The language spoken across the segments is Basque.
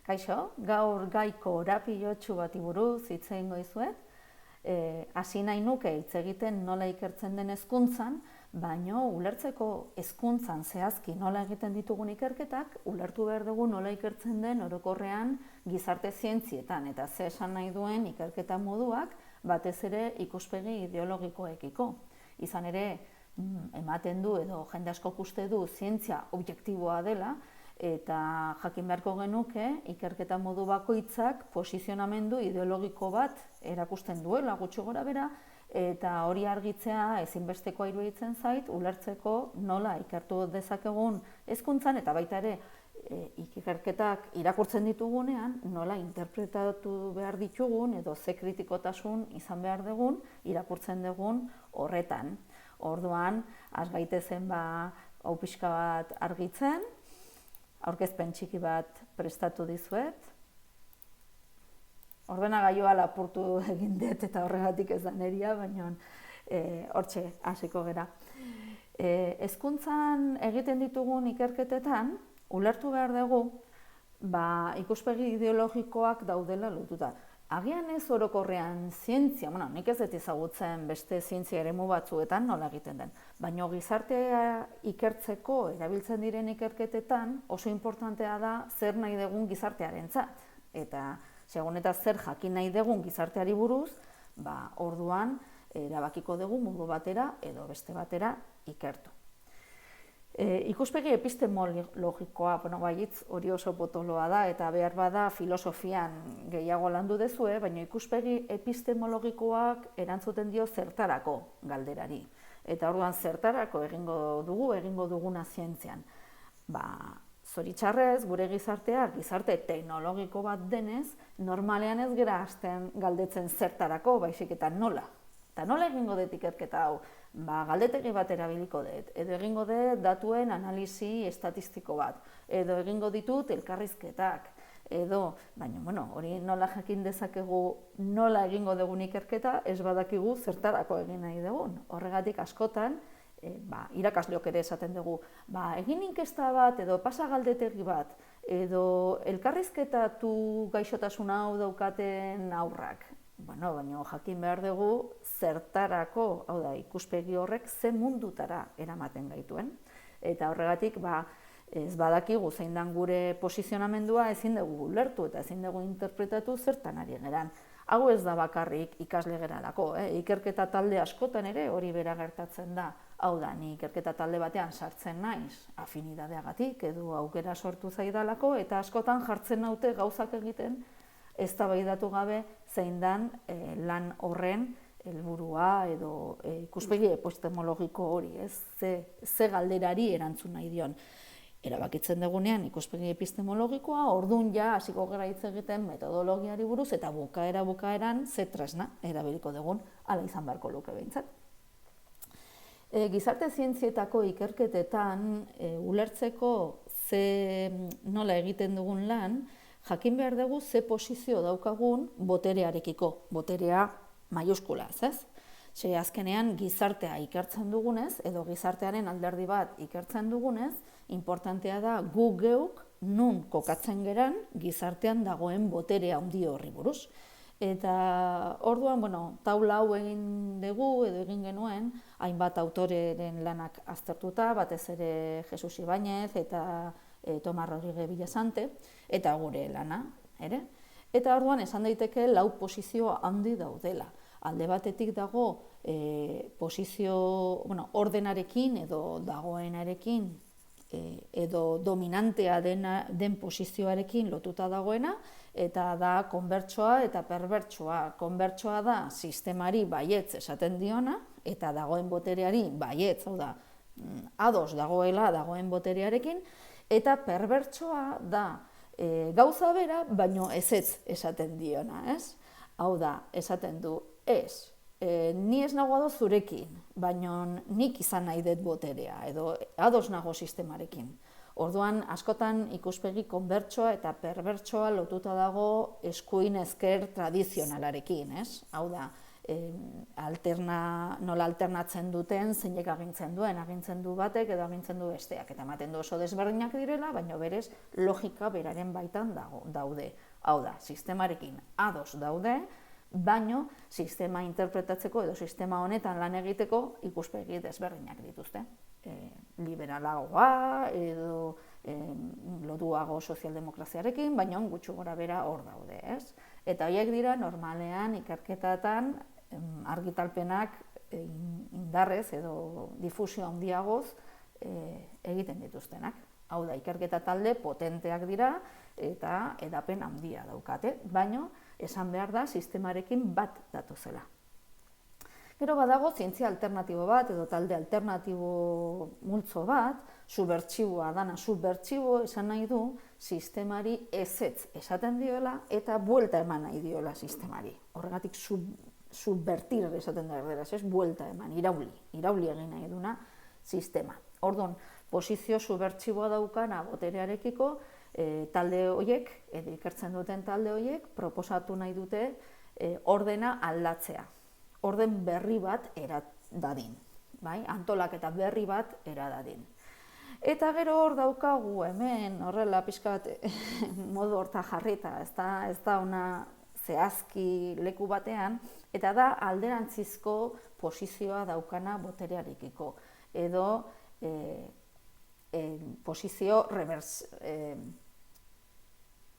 Kaixo, gaur gai korapilotsu bati buruz hitz egingo dizuet. Hasi nahi nuke hitz egiten nola ikertzen den hezkuntzan, baino ulertzeko hezkuntzan zehazki nola egiten ditugun ikerketak, ulertu behar dugu nola ikertzen den orokorrean gizarte zientzietan eta ze esan nahi duen ikerketa moduak batez ere ikuspegi ideologikoekiko. Izan ere, ematen du edo jende askok uste du zientzia objektiboa dela, eta jakin beharko genuke ikerketa modu bakoitzak posizionamendu ideologiko bat erakusten duela gutxi gorabehera, eta hori argitzea ezinbestekoa iruditzen zait ulertzeko nola ikertu dezakegun hezkuntzan eta baita ere ikerketak irakurtzen ditugunean nola interpretatu behar ditugun edo ze kritikotasun izan behar dugun irakurtzen dugun horretan. Orduan, has gaitezen hau pixka bat argitzen. Aurkezpen txiki bat prestatu dizuet. Ordenagailua lapurtu egin dut eta horregatik ez da neria, baina hortxe hasiko gera. Hezkuntzan egiten ditugun ikerketetan, ulertu behar dugu, ikuspegi ideologikoak daudela lotuta. Agian ez orokorrean zientzia, nik ez dut ezagutzen beste zientzia eremu batzuetan nola egiten den, baina gizartea ikertzeko erabiltzen diren ikerketetan oso importantea da zer nahi dugun gizartearentzat. Eta segun eta zer jakin nahi dugun gizarteari buruz, orduan erabakiko dugu modu batera edo beste batera ikertu. Ikuspegi epistemologikoa, baietz hori oso potoloa da eta behar bada filosofian gehiago landu dezue, baina ikuspegi epistemologikoak erantzuten dio zertarako galderari. Eta orduan zertarako egingo duguna zientzian. Zoritxarrez, gure gizartea, gizarte teknologiko bat denez, normalean ez gera hasten galdetzen zertarako, baizik eta nola. Eta nola egingo dut ikerketa hau? Galdetegi bat erabiliko dut, edo egingo dut datuen analisi estatistiko bat, edo egingo ditut elkarrizketak, baina hori nola jakin dezakegu nola egingo dugun ikerketa, ez badakigu zertarako egin nahi dugun. Horregatik askotan, irakasleok ere esaten dugu, egin inkesta bat edo pasa galdetegi bat, edo elkarrizketatu gaixotasun hau daukaten haurrak. Baina jakin behar dugu zertarako, hau da, ikuspegi horrek ze mundutara eramaten gaituen. Eta horregatik, ez badakigu zein dan gure posizionamendua ezin dugu ulertu eta ezin dugu interpretatu zertan ari geran. Hau ez da bakarrik ikasle geralako, ikerketa talde askotan ere hori bera gertatzen da. Hau da, ni ikerketa talde batean sartzen naiz afinidadeagatik edo aukera sortu zaidalako eta askotan jartzen naute gauzak egiten eztabaidatu gabe zein dan lan horren helburua edo ikuspegi epistemologiko hori, ze galderari erantzun nahi dion. Erabakitzen dugunean ikuspegi epistemologikoa, orduan ja hasiko gara hitz egiten metodologiari buruz eta bukaeran ze tresna erabiliko dugun, hala izan beharko luke behintzat. Gizarte zientzietako ikerketetan ulertzeko nola egiten dugun lan, jakin behar dugu ze posizio daukagun boterearekiko, boterea maiuskulaz, ez? Azkenean gizartea ikertzen dugunez, edo gizartearen alderdi bat ikertzen dugunez, importantea da gu geuk nun kokatzen geran gizartean dagoen boterea handi horri buruz. Eta orduan, taula hau egin dugu edo egin genuen, hainbat autoreren lanak aztertuta, batez ere Jesus Ibáñez eta Tomás Rodríguez Villasante, eta gure lana, ere? Eta orduan esan daiteke lau posizio handi daudela. Alde batetik dago posizio ordenarekin edo dagoenarekin edo dominantea den posizioarekin lotuta dagoena, eta da konbertsoa eta perbertsoa. Konbertsoa da sistemari baietz esaten diona, eta dagoen botereari baietz, hau da, ados dagoela dagoen boterearekin, eta perbertsoa da gauza bera, baino ezetz esaten diona, ez? Hau da, esaten du, ez, ni ez nago ados zurekin, baino nik izan nahi dut boterea, edo ados nago sistemarekin. Orduan, askotan ikuspegi konbertsoa eta perbertsoa lotuta dago eskuin ezker tradizionalarekin, ez? Hau da, nola alternatzen duten, zeinek agintzen du batek edo agintzen du besteak, eta ematen du oso desberdinak direla, baina berez logika beraren baitan daude. Hau da, sistemarekin ados daude, baino sistema interpretatzeko edo sistema honetan lan egiteko ikuspegi desberdinak dituzte. Liberalagoa edo lotuago sozialdemokraziarekin, baina gutxi gora bera hor daude, ez? Eta horiek dira normalean ikerketatan argitalpenak indarrez edo difusio handiagoz egiten dituztenak. Hau da, ikerketa talde potenteak dira eta edapen handia daukate, baina esan behar da sistemarekin bat datozela. Gero badago zientzia alternatibo bat edo talde alternatibo multzo bat, subbertsiboa dana. Subbertsibo esan nahi du sistemari ezetz esaten diola eta buelta eman nahi diola sistemari. Horregatik subvertir esaten da erderaz, ez? Buelta eman, irauli egin nahi duna sistema. Orduan, posizio subbertsiboa daukana boterearekiko talde horiek, edo ikertzen duten talde horiek, proposatu nahi dute ordena aldatzea. Orden berri bat dadin, bai? Antolaketa berri bat dadin. Eta gero hor daukagu hemen horrela pixkat modu horta jarrita, ez da ona zehazki leku batean, eta da alderantzizko posizioa daukana boterearekiko, edo posizio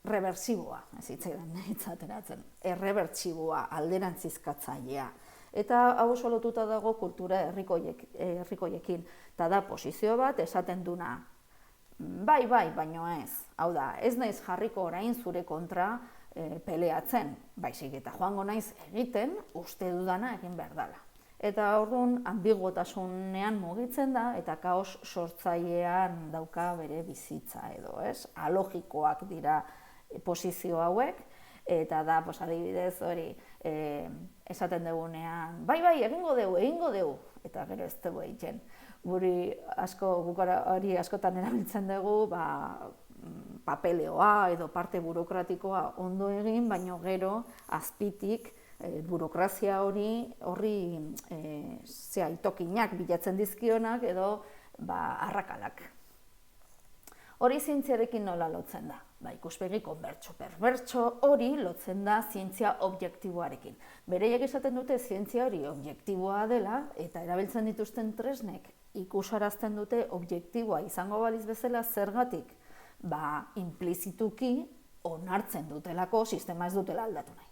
reversiboa, ez hitzaidan hitzateratzen, errebertsiboa, alderantzizkatzailea. Eta hau oso lotuta dago kultura herrikoiekin, eta da posizio bat esaten duna, bai, baino ez. Hau da, ez naiz jarriko orain zure kontra peleatzen, baizik eta joango naiz egiten uste dudana egin behar dela. Eta orduan ambiguotasunean mugitzen da eta kaos sortzailean dauka bere bizitza edo, ez? Alogikoak dira posizio hauek, eta da, adibidez, hori, esaten dugunean, bai, egingo dugu, eta gero ez dugu egiten. Guk hori askotan erabiltzen dugu, papeleoa edo parte burokratikoa ondo egin, baina gero azpitik burokrazia horri itokinak bilatzen dizkionak edo arrakalak. Hori zientziarekin nola lotzen da? Ikuspegi konbertso, perbertso hori lotzen da zientzia objektiboarekin. Bereiek esaten dute zientzia hori objektiboa dela eta erabiltzen dituzten tresnek ikusarazten dute objektiboa izango baliz bezala zergatik? Inplizituki onartzen dutelako sistema ez dutela aldatu nahi.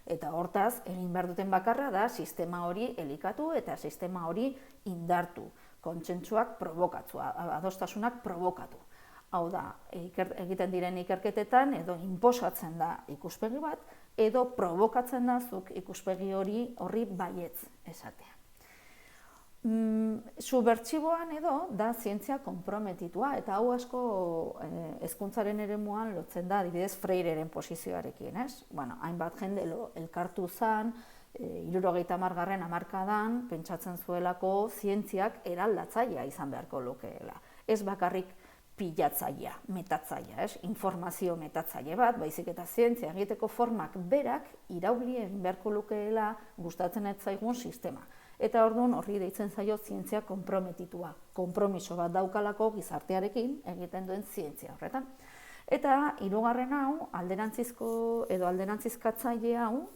Eta hortaz, egin behar duten bakarra da sistema hori elikatu eta sistema hori indartu, kontsentsuak probokatu, adostasunak probokatu. Hau da, egiten diren ikerketetan edo inposatzen da ikuspegi bat, edo provokatzen da zuk ikuspegi horri baietz esatea. Subbertsiboan edo da zientzia konprometitua, eta hau asko hezkuntzaren eremuan lotzen da, adibidez Freireren posizioarekin, ez? Hainbat jende elkartu zen, 70. hamarkadan pentsatzen zuelako zientziak eraldatzailea izan beharko lukeela. Ez bakarrik pilatzailea, metatzailea, informazio metatzaile bat, baizik eta zientzia egiteko formak berak irauli egin beharko lukeela gustatzen ez zaigun sistema. Eta orduan horri deitzen zaio zientzia konprometitua, konpromiso bat daukalako gizartearekin egiten duen zientzia horretan. Eta hirugarren hau, alderantzizko edo alderantzizkatzaile hau,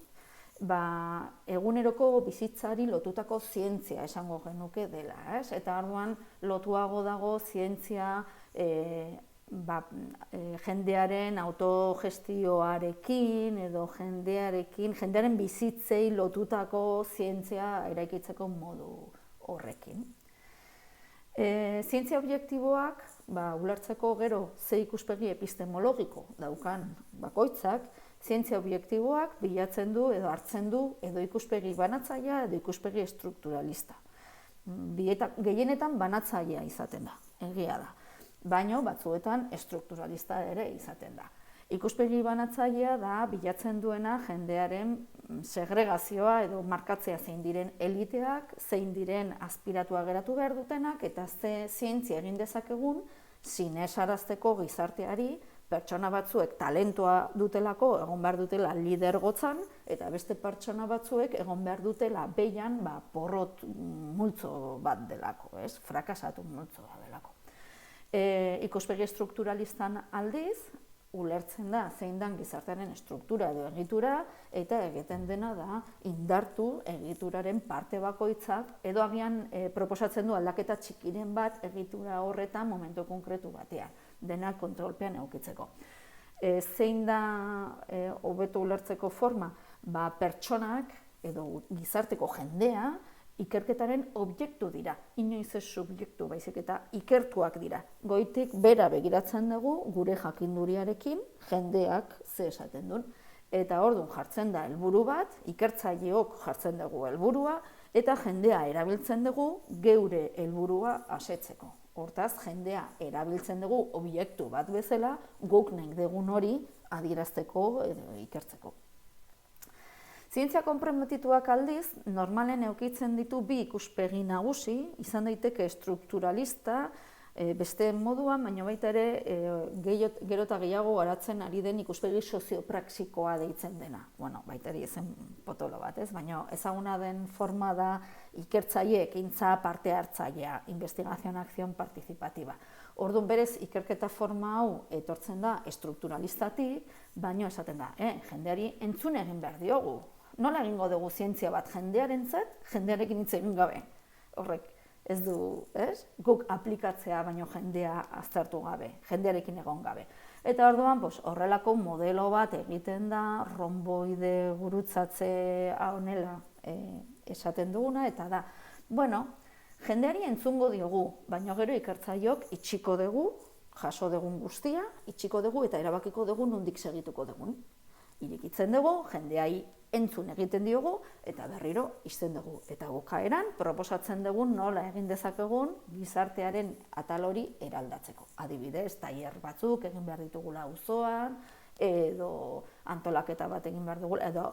eguneroko bizitzari lotutako zientzia esango genuke dela, ez? Eta orduan lotuago dago zientzia jendearen autogestioarekin edo jendearen bizitzei lotutako zientzia eraikitzeko modu horrekin. Zientzia objektiboak, ulertzeko gero ze ikuspegi epistemologiko daukan bakoitzak, zientzia objektiboak bilatzen du edo hartzen du edo ikuspegi banatzailea edo ikuspegi estrukturalista. Gehienetan banatzailea izaten da, egia da. Baina batzuetan estrukturalista ere izaten da. Ikuspegi banatzailea da bilatzen duena jendearen segregazioa edo markatzea zein diren eliteak, zein diren aspiratua geratu behar dutenak eta ze zientzia egin dezakegun sinesarazteko gizarteari Pertsona batzuek talentua dutelako egon behar dutela lidergotzan, eta beste pertsona batzuek egon behar dutela behian porrot multzo bat delako, frakasatu multzo bat delako. Ikuspegi strukturalistan aldiz, ulertzen da zein den gizartearen struktura edo egitura, eta egiten dena da indartu egituraren parte bakoitzak, edo agian proposatzen du aldaketa txikiren bat egitura horretan momentu konkretu batean, dena kontrolpean edukitzeko. Zein da hobeto ulertzeko forma? Pertsonak edo gizarteko jendea ikerketaren objektu dira, inoiz ez subjektu baizik eta ikertuak dira. Goitik bera begiratzen dugu gure jakinduriarekin jendeak ze esaten duen. Eta orduan jartzen da helburu bat, ikertzaileok jartzen dugu helburua, eta jendea erabiltzen dugu geure helburua asetzeko. Hortaz, jendea erabiltzen dugu objektu bat bezala, guk nahi dugun hori adierazteko edo ikertzeko. Zientzia konprometituak aldiz, normalen edukitzen ditu bi ikuspegi nagusi, izan daiteke strukturalista, beste moduan, baina baita ere gero eta gehiago garatzen ari den ikuspegi soziopraxikoa deitzen dena. Bueno, baita ere ezen potolo bat, baina ezaguna den forma da ikertzaile ekintza parte hartzailea, investigación acción participativa. Orduan berez ikerketa forma hau etortzen da strukturalistatik, baina esaten da, jendeari entzun egin behar diogu. Nola egingo dugu zientzia bat jendearentzat, jendearekin hitz egin gabe. Horrek ez du, guk aplikatzea baino jendea aztertu gabe, jendearekin egon gabe. Eta orduan horrelako modelo bat egiten da, romboide gurutzatze honela esaten duguna, eta da, jendeari entzungo diogu, baina gero ikertzaileok itxiko dugu, jaso dugun guztia, itxiko dugu eta erabakiko dugu nondik segituko dugun. Irikitzen dugu, jendeai entzun egiten diogu, eta berriro izten dugu. Eta bukaeran, proposatzen dugu nola egin dezakegun gizartearen atal hori eraldatzeko. Adibidez, tailer batzuk egin behar ditugula auzoan, edo antolaketa bat egin behar dugula, edo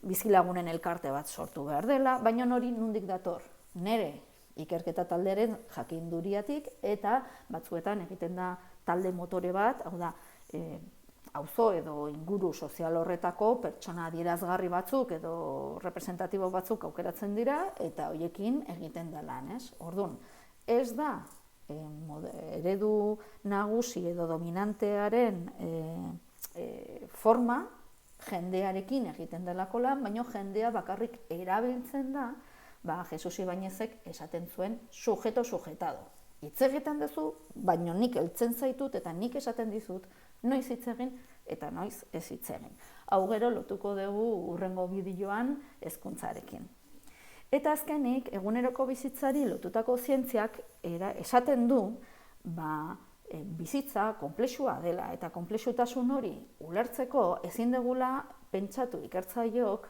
bizilagunen elkarte bat sortu behar dela, baina hori nondik dator, nire ikerketa talderen jakinduriatik, eta batzuetan egiten da talde motore bat, hau da, auzo edo inguru sozial horretako pertsona adierazgarri batzuk edo representatibo batzuk aukeratzen dira eta horiekin egiten da lan, Orduan, ez da eredu nagusi edo dominantearen forma jendearekin egiten delako lan, baina jendea bakarrik erabiltzen da, Jesus Ibañezek esaten zuen sujeto-sujetado. Hitz egiten duzu, baina nik heltzen zaitut eta nik esaten dizut noiz hitz egin eta noiz ez hitz egin. Hau gero lotuko dugu hurrengo bideoan hezkuntzarekin. Eta azkenik, eguneroko bizitzari lotutako zientziak esaten du bizitza konplexua dela eta konplexutasun hori ulertzeko ezin degula pentsatu ikertzaileok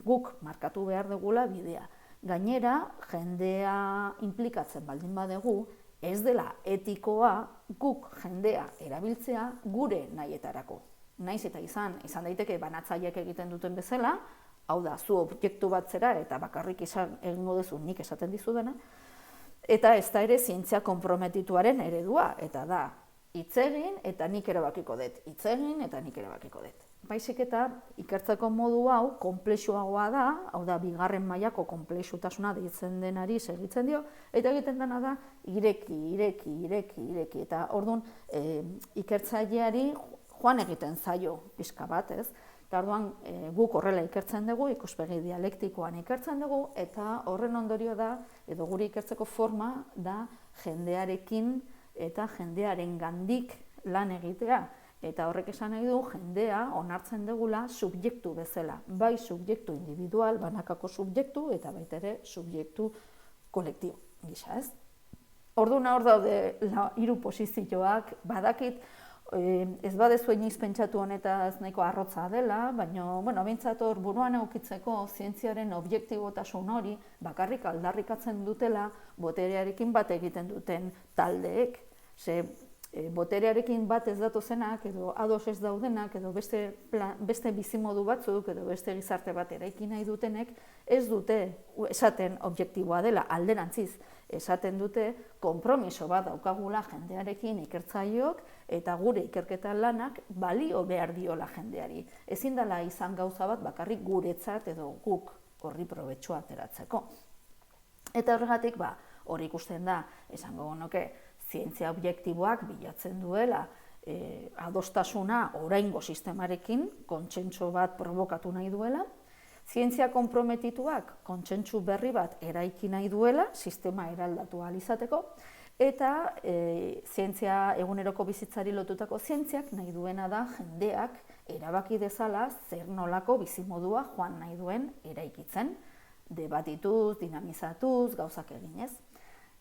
guk markatu behar dugula bidea. Gainera, jendea inplikatzen baldin badegu, ez dela etikoa guk jendea erabiltzea gure nahietarako. Naiz eta izan daiteke banatzaileek egiten duten bezala, hau da, zu objektu bat zera eta bakarrik egingo duzu nik esaten dizudana, eta ez da ere zientzia konprometituaren eredua, eta da, hitz egin eta nik erabakiko dut, hitz egin eta nik erabakiko dut. Baizik eta ikertzeko modu hau konplexuagoa da, hau da, bigarren mailako konplexutasuna deitzen denari segitzen dio, eta egiten dena da, ireki, eta orduan ikertzaileari joan egiten zaio pixka bat, Eta orduan guk horrela ikertzen dugu, ikuspegi dialektikoan ikertzen dugu, eta horren ondorio da, edo gure ikertzeko forma da jendearekin eta jendearen gandik lan egitea. Eta horrek esan nahi du, jendea onartzen dugula subjektu bezala. Bai subjektu individual, banakako subjektu, eta baita ere subjektu kolektibo gisa, Orduan hor daude hiru posizioak, badakit, ez badezu inoiz pentsatu honetaz nahiko arrotza dela, baina, behintzat hor buruan edukitzeko zientziaren objektibotasun hori bakarrik aldarrikatzen dutela boterearekin bat egiten duten taldeek. boterearekin bat ez datozenak, edo ados ez daudenak, edo beste bizimodu batzuk, edo beste gizarte bat eraiki nahi dutenek, ez dute esaten objektiboa dela, alderantziz, esaten dute konpromiso bat daukagula jendearekin ikertzaileok, eta gure ikerketa lanak balio behar diola jendeari. Ezin dela izan gauza bat bakarrik guretzat edo guk horri probetxua ateratzeko. Eta horregatik, hori ikusten da, esango nuke, zientzia objektiboak bilatzen duela adostasuna oraingo sistemarekin, kontsentsu bat probokatu nahi duela, zientzia konprometituak kontsentsu berri bat eraiki nahi duela, sistema eraldatu ahal izateko, eta zientzia eguneroko bizitzari lotutako zientziak nahi duena da jendeak erabaki dezala zer nolako bizimodua joan nahi duen eraikitzen, debatituz, dinamizatuz, gauzak eginez.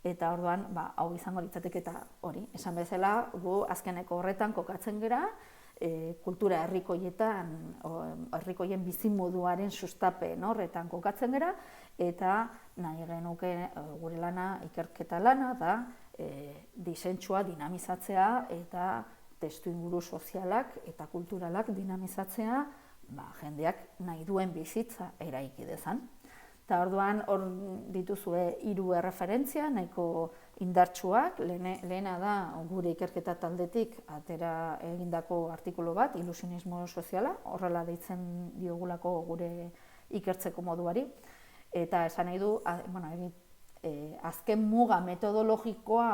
Eta orduan, hau izango litzateke eta hori, esan bezala, gu azkeneko horretan kokatzen gera, kultura herrikoien bizimoduaren sustapen horretan kokatzen gera, eta nahi genuke gure lana, ikerketa lana, da disentsua dinamizatzea eta testuinguru sozialak eta kulturalak dinamizatzea jendeak nahi duen bizitza eraiki dezan. Eta orduan hor dituzue 3 erreferentzia, nahiko indartsuak, lehena da gure ikerketa taldetik atera egindako artikulu bat, ilusionismo soziala, horrela deitzen diogulako gure ikertzeko moduari, eta esan nahi du, azken muga metodologikoa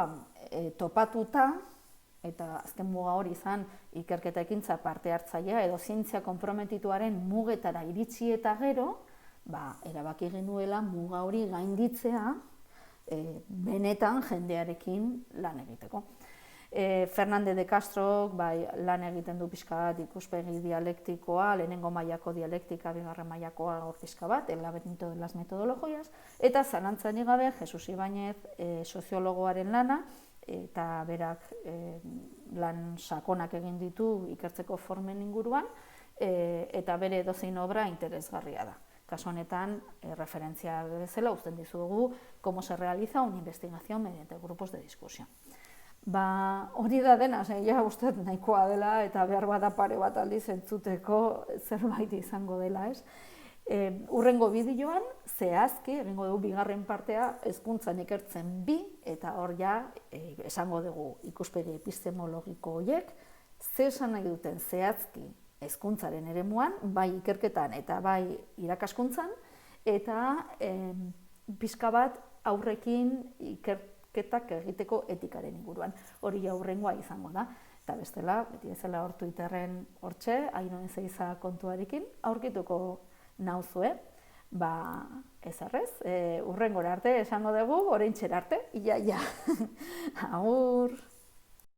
topatuta, eta azken muga hori izan ikerketa ekintza parte hartzailea edo zientzia konprometituaren mugetara iritsi eta gero, erabaki genuela muga hori gainditzea benetan jendearekin lan egiteko. Fernández de Castrok lan egiten du pixka bat ikuspegi dialektikoa, lehenengo mailako dialektika, bigarren mailakoa hor pixka bat, el laberinto de las metodologias, eta zalantzarik gabe Jesus Ibáñez soziologoaren lana, eta berak lan sakonak egin ditu ikertzeko formen inguruan, eta bere edozein obra interesgarria da. Kasu honetan, referentzia bezala uzten dizugu cómo se realiza una investigación mediante grupos de discusión. Hori da dena, uste nahikoa dela eta behar bada pare bat aldiz entzuteko zerbait izango dela, ez? Hurrengo bideoan, zehazki, egingo dugu bigarren partea, hezkuntzan ikertzen 2, eta hor esango dugu ikuspegi epistemologiko horiek, ze esan nahi duten zehazki hezkuntzaren eremuan, bai ikerketan eta bai irakaskuntzan, eta pixka bat aurrekin ikerketak egiteko etikaren inguruan. Hori aurrengoa izango da. Eta bestela, beti bezala hor Twitterren hortxe, Ainoen Zeiza kontuarekin, aurkituko nauzue, ez arrez, hurrengora arte esango dugu, oraintxera arte, ia. Agur!